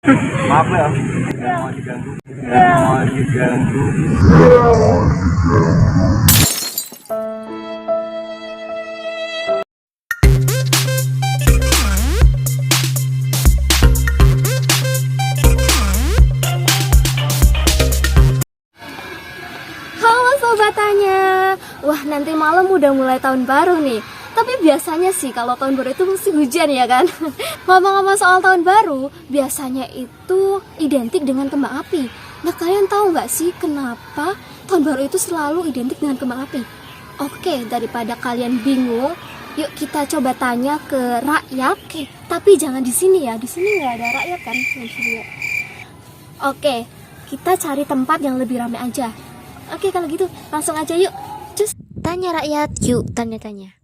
Maaf ya, jangan mau diganggu. Jangan mau diganggu. Halo Sobat Tanya. Wah, nanti malam udah mulai tahun baru nih. Tapi biasanya sih kalau tahun baru itu mesti hujan ya kan. Ngomong-ngomong soal tahun baru, biasanya itu identik dengan kembang api. Nah, kalian tahu nggak sih kenapa tahun baru itu selalu identik dengan kembang api? Oke, daripada kalian bingung, yuk kita coba tanya ke rakyat. Oke, tapi jangan di sini ya. Di sini nggak ada rakyat kan? Di sini ya. Oke, kita cari tempat yang lebih ramai aja. Oke, kalau gitu langsung aja yuk. Cus, tanya rakyat, yuk tanya-tanya.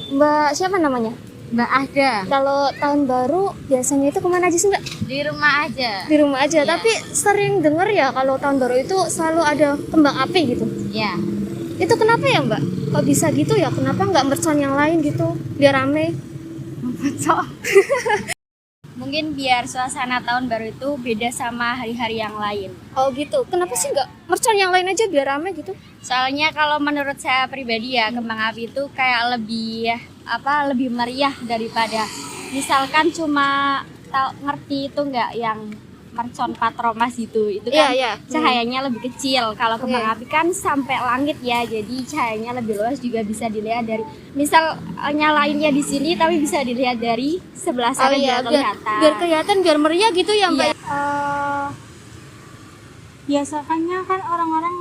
Mbak siapa namanya? Mbak Ada Kalau tahun baru biasanya itu kemana aja sih Mbak? di rumah aja. Di rumah aja, Iya. tapi sering denger ya kalau tahun baru itu selalu ada kembang api gitu. Ya, Itu kenapa ya Mbak? Kok bisa gitu ya? Kenapa nggak mercon yang lain gitu? Biar rame. mungkin biar suasana tahun baru itu beda sama hari-hari yang lain. Oh gitu. Kenapa sih nggak mercon yang lain aja biar rame gitu? Soalnya kalau menurut saya pribadi ya, kembang api itu kayak lebih meriah daripada misalkan cuma ngerti itu nggak yang mercon patromas itu kan Iya. cahayanya lebih kecil. Kalau kembang Iya. api kan sampai langit ya, jadi cahayanya lebih luas, juga bisa dilihat dari misal nyalainnya di sini tapi bisa dilihat dari sebelah Oh sana iya, juga biar kelihatan, biar meriah gitu ya Mbak. Iya. Biasanya kan orang-orang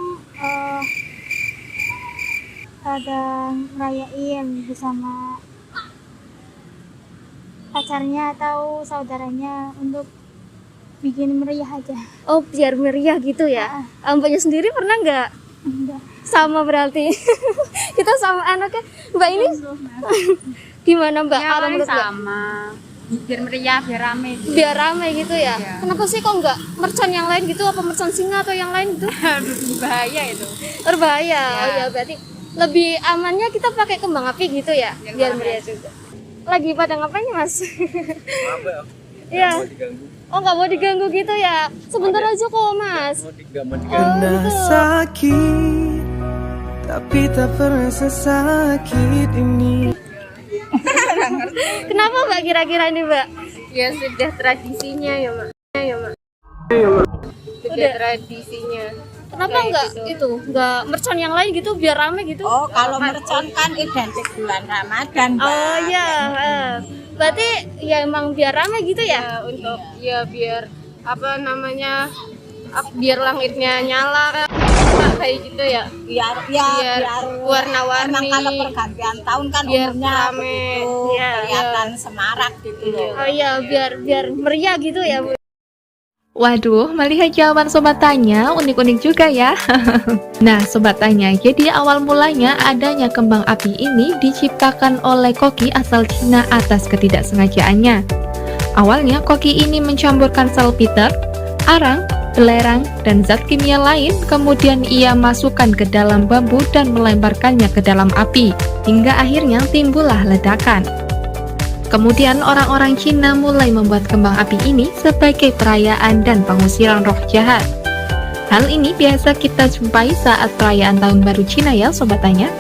pada ngerayain bersama pacarnya atau saudaranya untuk bikin meriah aja. Oh, biar meriah gitu ya. Mbaknya sendiri pernah nggak? Enggak. Sama berarti. Kita sama anaknya. Mbak ini gimana Mbak? Ya, Kalau menurut Mbak? sama biar meriah, biar rame gitu. Biar ramai gitu ya. Iya. Kenapa sih kok nggak mercon yang lain gitu? Apa mercon singa atau yang lain gitu? Aduh, bahaya itu. Berbahaya. Ya. Oh ya, berarti lebih amannya kita pakai kembang api gitu ya, Yang biar rame. meriah juga. Lagi pada ngapain nih, Mas? Maaf ya, Iya. jangan mau diganggu. Oh, nggak mau diganggu gitu ya. Sebentar aja kok, Mas. Nggak mau diganggu. Oh, Pernah gitu. sakit, tapi tak pernah sesakit ini. Kenapa Mbak kira-kira ini, Mbak? Ya sudah tradisinya ya, Mak. Sudah tradisinya. Kenapa Kayak nggak gitu. itu? Nggak mercon yang lain gitu biar rame gitu? Oh, kalau mercon kan identik bulan Ramadan, Mbak. Oh iya, berarti ya emang biar rame gitu ya? Untuk ya biar apa namanya? Biar langitnya nyala kayak gitu ya. Biar Biar warna-warni. Emang kalau pergantian tahun kan Biar umumnya rame. begitu, Iya, kelihatan semarak gitu loh. Oh iya, biar meriah gitu ya, Bu. Waduh, melihat jawaban Sobat Tanya unik-unik juga ya. Nah, Sobat Tanya, jadi awal mulanya adanya kembang api ini diciptakan oleh koki asal Cina atas ketidaksengajaannya. Awalnya, koki ini mencampurkan salpeter, arang, belerang, dan zat kimia lain, kemudian ia masukkan ke dalam bambu dan melemparkannya ke dalam api, hingga akhirnya timbullah ledakan. Kemudian orang-orang Cina mulai membuat kembang api ini sebagai perayaan dan pengusiran roh jahat. Hal ini biasa kita jumpai saat perayaan Tahun Baru Cina ya Sobat Tanya.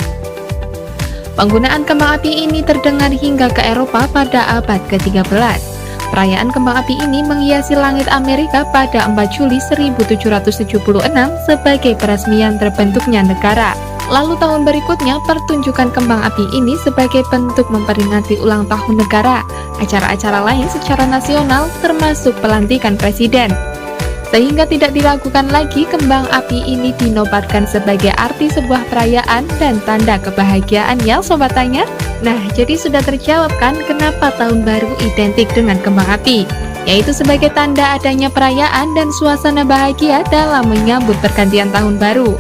Penggunaan kembang api ini terdengar hingga ke Eropa pada abad ke-13. Perayaan kembang api ini menghiasi langit Amerika pada 4 Juli 1776 sebagai peresmian terbentuknya negara. Lalu tahun berikutnya pertunjukan kembang api ini sebagai bentuk memperingati ulang tahun negara, acara-acara lain secara nasional termasuk pelantikan presiden. Sehingga tidak diragukan lagi kembang api ini dinobatkan sebagai arti sebuah perayaan dan tanda kebahagiaan ya Sobat Tanya. Nah, jadi sudah terjawab kan kenapa tahun baru identik dengan kembang api, yaitu sebagai tanda adanya perayaan dan suasana bahagia dalam menyambut pergantian tahun baru.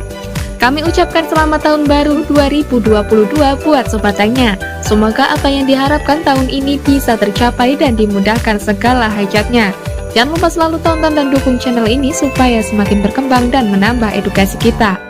Kami ucapkan selamat tahun baru 2022 buat Sobat Tanya. Semoga apa yang diharapkan tahun ini bisa tercapai dan dimudahkan segala hajatnya. Jangan lupa selalu tonton dan dukung channel ini supaya semakin berkembang dan menambah edukasi kita.